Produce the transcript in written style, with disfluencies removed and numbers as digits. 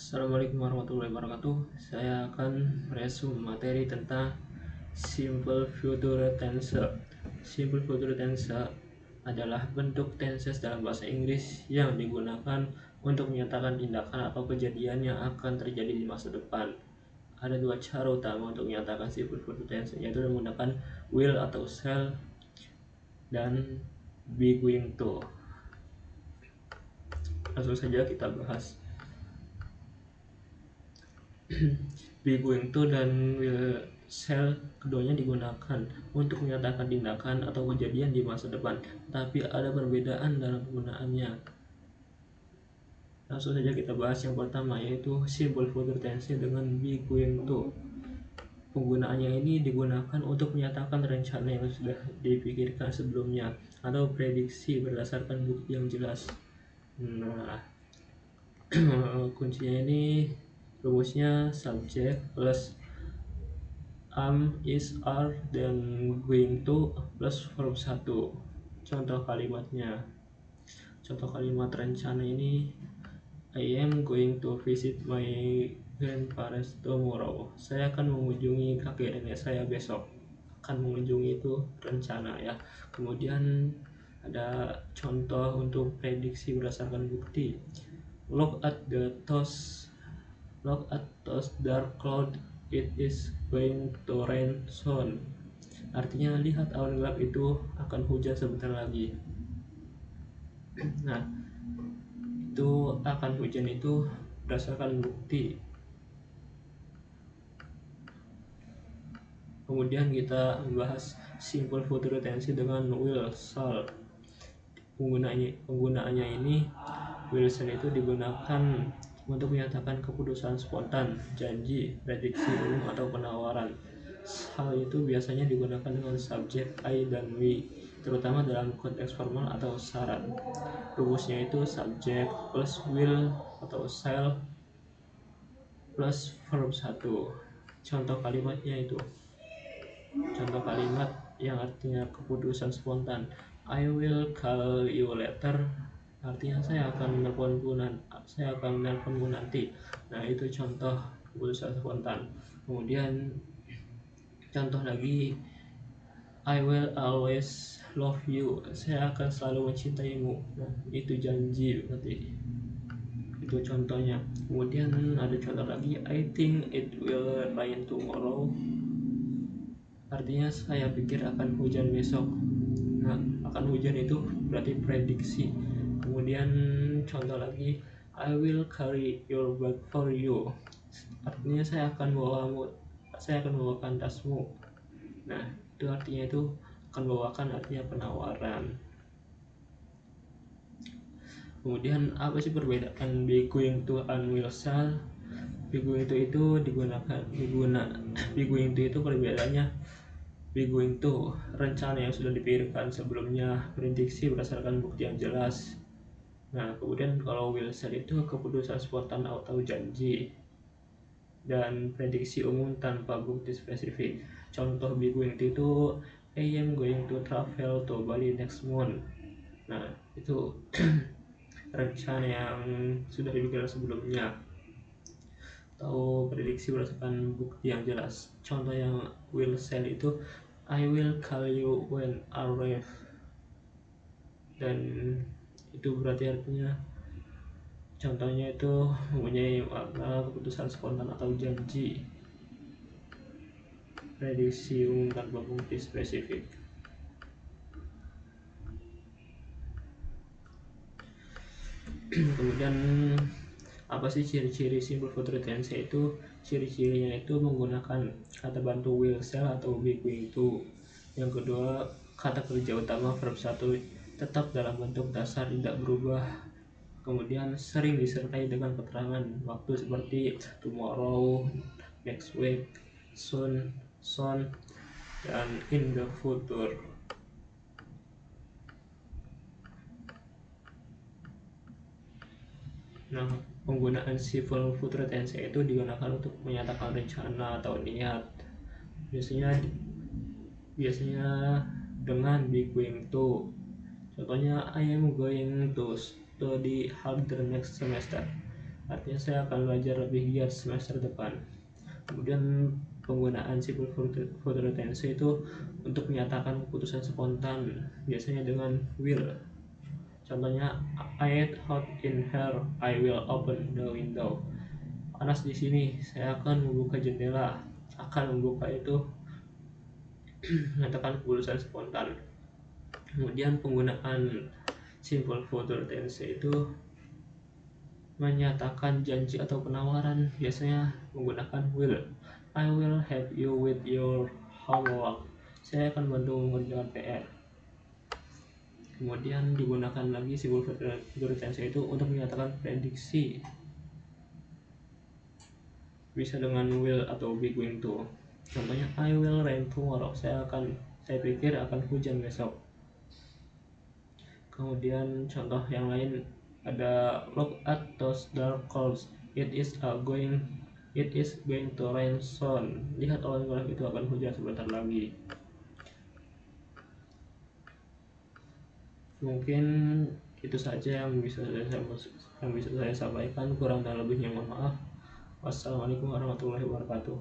Assalamualaikum warahmatullahi wabarakatuh. Saya akan meresume materi tentang simple future tense. Simple future tense adalah bentuk tenses dalam bahasa Inggris yang digunakan untuk menyatakan tindakan atau kejadian yang akan terjadi di masa depan. Ada dua cara utama untuk menyatakan simple future tense, yaitu menggunakan will atau shall dan be going to. Langsung saja kita bahas. Be going to dan will shall keduanya digunakan untuk menyatakan tindakan atau kejadian di masa depan, tapi ada perbedaan dalam penggunaannya. Langsung saja kita bahas yang pertama, yaitu simple future tense dengan be going to. Penggunaannya ini digunakan untuk menyatakan rencana yang sudah dipikirkan sebelumnya atau prediksi berdasarkan bukti yang jelas. Nah, kuncinya ini rumusnya subject plus is, are, dan going to plus verb 1. Contoh kalimatnya, contoh kalimat rencana ini, I am going to visit my grandparents tomorrow. Saya akan mengunjungi kakek nenek saya besok. Akan mengunjungi itu rencana ya. Kemudian ada contoh untuk prediksi berdasarkan bukti. Look at those dark cloud, it is going to rain soon. Artinya lihat awan gelap itu akan hujan sebentar lagi. Nah, itu akan hujan itu berdasarkan bukti. Kemudian kita membahas simple future tense dengan will, shall. Penggunaannya ini, will shall itu digunakan untuk menyatakan keputusan spontan, janji, prediksi umum atau penawaran. Hal itu biasanya digunakan dengan subjek I dan we, terutama dalam konteks formal atau syarat. Rumusnya itu subjek plus will atau shall plus verb 1. Contoh kalimatnya itu, contoh kalimat yang artinya keputusan spontan, I will call you later, artinya saya akan menelponmu nanti. Nah, itu contoh keputusan spontan. Kemudian contoh lagi, I will always love you, saya akan selalu mencintaimu. Nah, itu janji nanti. Itu contohnya. Kemudian ada contoh lagi, I think it will rain tomorrow, artinya saya pikir akan hujan besok. Nah, akan hujan itu berarti prediksi. Kemudian contoh lagi, I will carry your bag for you, artinya saya akan membawakan tasmu. Nah, itu artinya itu akan membawakan, artinya penawaran. Kemudian apa sih perbedaan be going to and will shall? Be going to itu be going to itu perbedaannya, be going to rencana yang sudah dipikirkan sebelumnya, prediksi berdasarkan bukti yang jelas. Nah, kemudian kalau will shall itu keputusan spontan atau janji dan prediksi umum tanpa bukti spesifik. Contoh be going to itu, I am going to travel to Bali next month. Nah, itu rencana yang sudah dipikirkan sebelumnya atau prediksi berdasarkan bukti yang jelas. Contoh yang will shall itu, I will call you when I arrive, dan itu berarti artinya, contohnya itu mempunyai makna keputusan spontan atau janji, prediksi umum tanpa bukti spesifik. Kemudian apa sih ciri-ciri simple future tense itu? Ciri-cirinya itu menggunakan kata bantu will, shall atau be going to. Yang kedua, kata kerja utama verb 1 tetap dalam bentuk dasar, tidak berubah. Kemudian sering disertai dengan keterangan waktu seperti tomorrow, next week, soon, dan in the future. Nah, penggunaan simple future tense itu digunakan untuk menyatakan rencana atau niat. Biasanya dengan be going to. Contohnya, I am going to study harder next semester, artinya saya akan belajar lebih giat semester depan. Kemudian penggunaan simple future tense itu untuk menyatakan keputusan spontan, biasanya dengan will. Contohnya, I ate hot in here, I will open the window. Panas di sini, saya akan membuka jendela. Akan membuka itu menyatakan keputusan spontan. Kemudian penggunaan simple future tense itu menyatakan janji atau penawaran, biasanya menggunakan will. I will help you with your homework. Saya akan bantu mengerjakan PR. Kemudian digunakan lagi simple future tense itu untuk menyatakan prediksi, bisa dengan will atau be going to. Contohnya, I will rain tomorrow. Saya pikir akan hujan besok. Kemudian contoh yang lain ada, look at those dark clouds. It is going to rain soon. Lihat awan gelap itu akan hujan sebentar lagi. Mungkin itu saja yang bisa saya sampaikan. Kurang dan lebihnya mohon maaf. Wassalamualaikum warahmatullahi wabarakatuh.